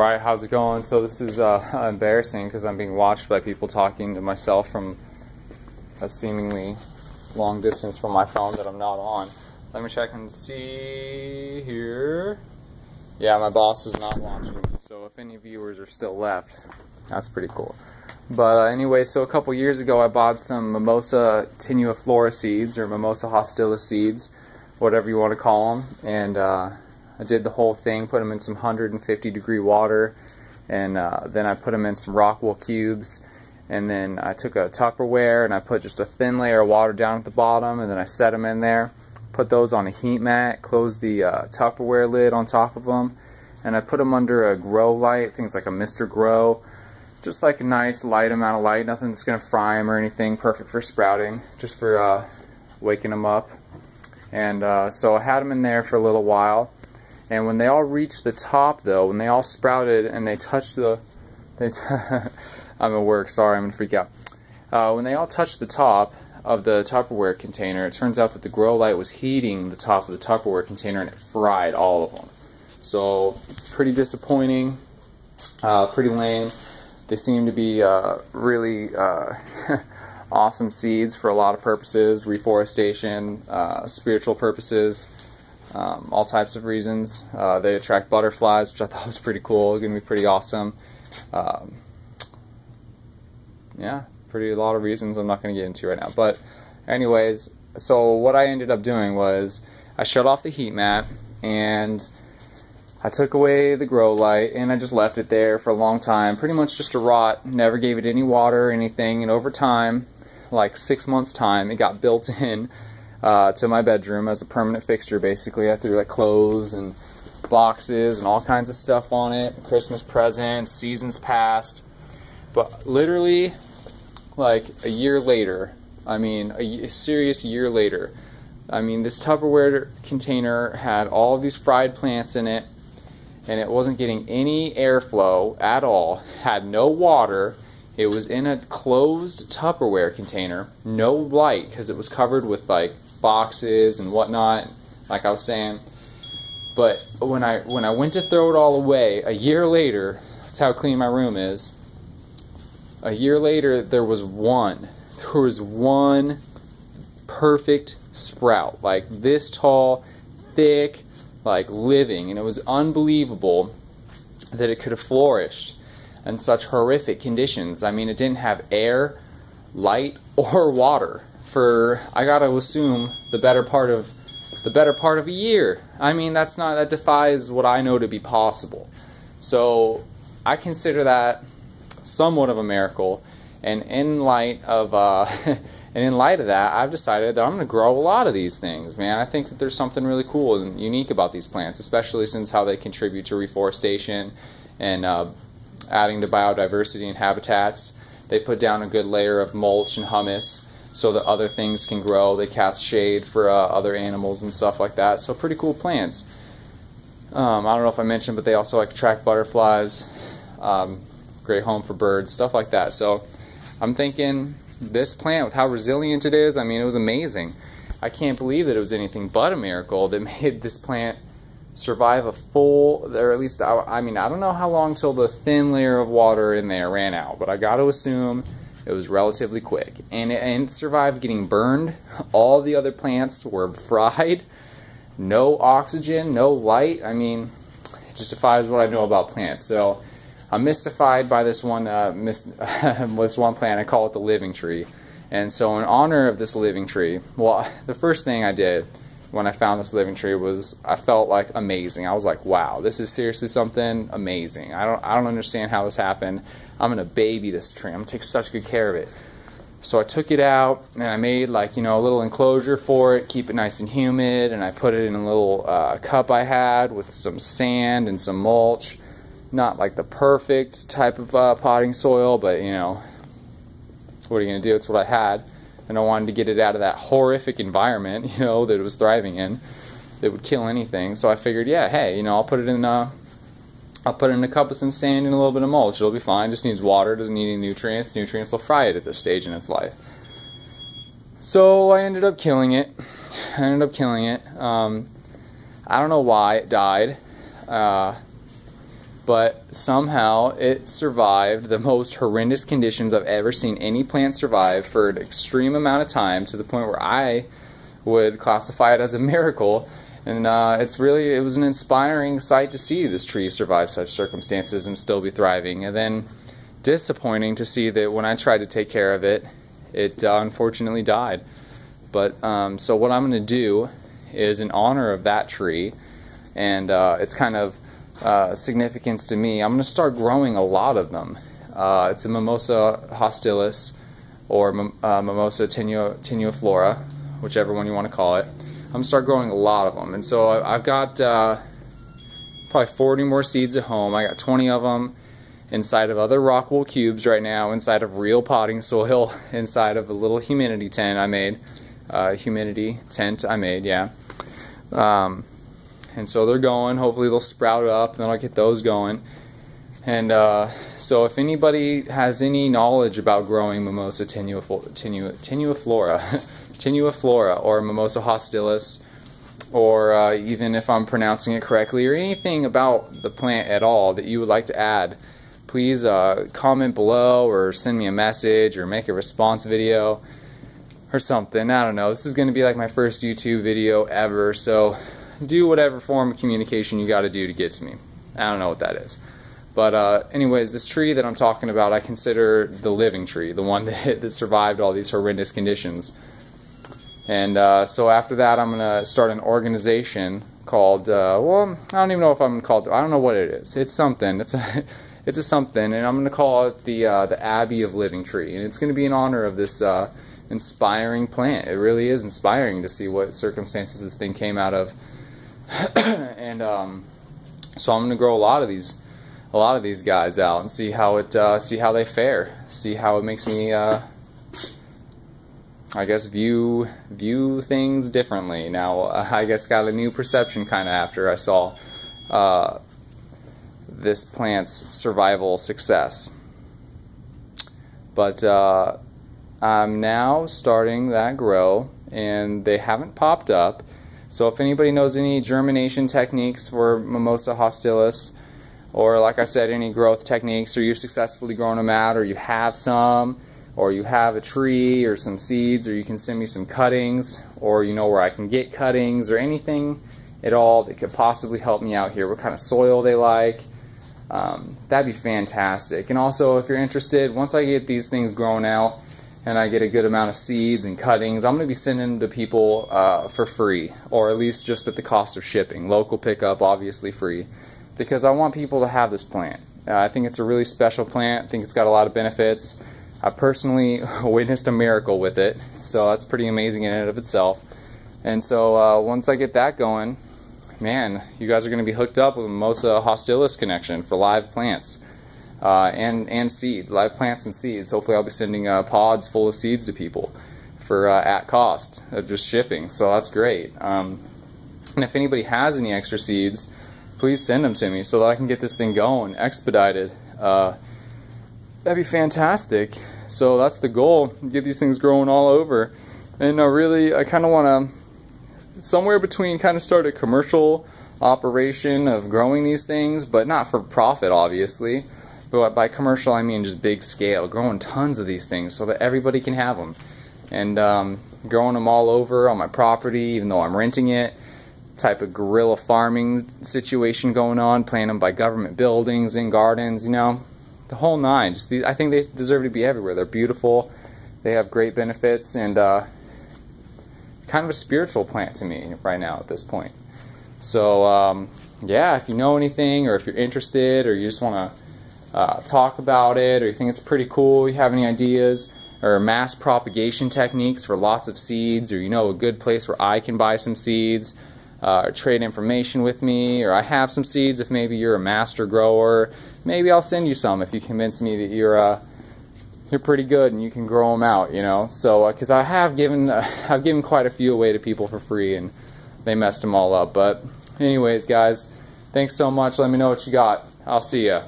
Alright, how's it going? So this is embarrassing because I'm being watched by people talking to myself from a seemingly long distance from my phone that I'm not on. Let me check and see here. Yeah, my boss is not watching me, so if any viewers are still left, that's pretty cool. But anyway, so a couple years ago I bought some Mimosa tenuiflora seeds, or Mimosa Hostilis seeds, whatever you want to call them, and I did the whole thing, put them in some 150-degree water, and then I put them in some rock wool cubes, and then I took a Tupperware and I put just a thin layer of water down at the bottom, and then I set them in there, put those on a heat mat, closed the Tupperware lid on top of them, and I put them under a grow light, things like a Mr. Grow, just like a nice light amount of light, nothing that's going to fry them or anything, perfect for sprouting, just for waking them up. And so I had them in there for a little while. And when they all reached the top, though, when they all sprouted and they touched the... I'm at work, sorry, I'm going to freak out. When they all touched the top of the Tupperware container, it turns out that the grow light was heating the top of the Tupperware container and it fried all of them. So, pretty disappointing, pretty lame. They seem to be really awesome seeds for a lot of purposes, reforestation, spiritual purposes. All types of reasons. They attract butterflies, which I thought was pretty cool. Going to be pretty awesome. Yeah, a lot of reasons I'm not going to get into right now. But anyways, so what I ended up doing was I shut off the heat mat and I took away the grow light and I just left it there for a long time, pretty much just to rot. Never gave it any water or anything, and over time, like 6 months time, it got built in to my bedroom as a permanent fixture. Basically, I threw like clothes and boxes and all kinds of stuff on it, Christmas presents, seasons past. But literally, like a year later, I mean a serious year later, I mean this Tupperware container had all of these fried plants in it, and it wasn't getting any airflow at all, had no water. It was in a closed Tupperware container, no light because it was covered with like boxes and whatnot, like I was saying. But when I went to throw it all away a year later, that's how clean my room is. A year later, there was one perfect sprout, like this tall, thick, like living, and it was unbelievable that it could have flourished in such horrific conditions. I mean, it didn't have air, light, or water for, I gotta assume, the better part of a year. I mean, that defies what I know to be possible. So I consider that somewhat of a miracle, and in light of that, I've decided that I'm gonna grow a lot of these things, man. I think that there's something really cool and unique about these plants, especially since how they contribute to reforestation and adding to biodiversity and habitats. They put down a good layer of mulch and humus so that other things can grow. They cast shade for other animals and stuff like that. So pretty cool plants. I don't know if I mentioned, but they also like attract butterflies, great home for birds, stuff like that. So I'm thinking this plant, with how resilient it is, I mean, it was amazing. I can't believe that it was anything but a miracle that made this plant survive a full, or at least, I mean, I don't know how long till the thin layer of water in there ran out, but I got to assume it was relatively quick. And it survived getting burned. All the other plants were fried. No oxygen, no light. I mean, it just defies what I know about plants. So I'm mystified by this one, this one plant. I call it the living tree. And so in honor of this living tree, well, the first thing I did when I found this living tree was I felt like amazing. I was like, wow, this is seriously something amazing. I don't understand how this happened. I'm gonna baby this tree. I'm gonna take such good care of it. So I took it out and I made, like, you know, a little enclosure for it, keep it nice and humid, and I put it in a little cup I had with some sand and some mulch. Not like the perfect type of potting soil, but you know, what are you gonna do? It's what I had. And I wanted to get it out of that horrific environment, you know, that it was thriving in, that would kill anything. So I figured, yeah, hey, you know, I'll put it in a cup with some sand and a little bit of mulch. It'll be fine. Just needs water. Doesn't need any nutrients. Nutrients will fry it at this stage in its life. So I ended up killing it. I don't know why it died. but somehow it survived the most horrendous conditions I've ever seen any plant survive for an extreme amount of time, to the point where I would classify it as a miracle. And it was an inspiring sight to see this tree survive such circumstances and still be thriving. And then disappointing to see that when I tried to take care of it, it unfortunately died. But so what I'm going to do is, in honor of that tree, and it's kind of significance to me, I'm going to start growing a lot of them. It's a Mimosa Hostilis, or Mimosa tenuiflora, whichever one you want to call it. I'm going to start growing a lot of them. And so I've got probably 40 more seeds at home. I got 20 of them inside of other rock wool cubes right now, inside of real potting soil, inside of a little humidity tent I made. Yeah. And so they're going. Hopefully they'll sprout up, and then I'll get those going. And so if anybody has any knowledge about growing Mimosa tenuiflora or Mimosa Hostilis, or even if I'm pronouncing it correctly, or anything about the plant at all that you would like to add, please comment below, or send me a message, or make a response video or something. I don't know. This is going to be like my first YouTube video ever, so do whatever form of communication you got to do to get to me. I don't know what that is. But anyways, this tree that I'm talking about, I consider the living tree, the one that survived all these horrendous conditions. And so after that, I'm going to start an organization called, well, I don't even know if I'm called, I don't know what it is. It's something. It's a something, and I'm going to call it the Abbey of Living Tree. And it's going to be in honor of this inspiring plant. It really is inspiring to see what circumstances this thing came out of. And so I'm going to grow a lot of these guys out and see how they fare, see how it makes me I guess view things differently. Now I guess got a new perception kind of after I saw this plant's survival success. But I'm now starting that grow, and they haven't popped up. So if anybody knows any germination techniques for Mimosa Hostilis, or like I said, any growth techniques, or you've successfully grown them out, or you have some, or you have a tree or some seeds, or you can send me some cuttings, or you know where I can get cuttings, or anything at all that could possibly help me out here, what kind of soil they like, that'd be fantastic. And also, if you're interested, once I get these things grown out and I get a good amount of seeds and cuttings, I'm going to be sending them to people for free, or at least just at the cost of shipping. Local pickup, obviously free, because I want people to have this plant. I think it's a really special plant. I think it's got a lot of benefits. I personally witnessed a miracle with it, so that's pretty amazing in and of itself. And so once I get that going, man, you guys are going to be hooked up with a Mimosa Hostilis connection for live plants and seed, live plants and seeds. Hopefully I'll be sending pods full of seeds to people for at cost of just shipping, so that's great. And if anybody has any extra seeds, please send them to me so that I can get this thing going, expedited. That'd be fantastic. So that's the goal, get these things growing all over. And really, I kind of want to, somewhere between, kind of start a commercial operation of growing these things, but not for profit, obviously. But by commercial, I mean just big scale, growing tons of these things so that everybody can have them. And growing them all over on my property, even though I'm renting it. Type of guerrilla farming situation going on, planting them by government buildings, in gardens, you know. The whole nine. Just these, I think they deserve to be everywhere. They're beautiful. They have great benefits, and kind of a spiritual plant to me right now at this point. So yeah, if you know anything, or if you're interested, or you just want to talk about it, or you think it's pretty cool, you have any ideas, or mass propagation techniques for lots of seeds, or you know a good place where I can buy some seeds, or trade information with me, or I have some seeds if maybe you're a master grower. Maybe I'll send you some if you convince me that you're pretty good and you can grow them out, you know. So because I've given quite a few away to people for free, and they messed them all up. But anyways, guys, thanks so much. Let me know what you got. I'll see ya.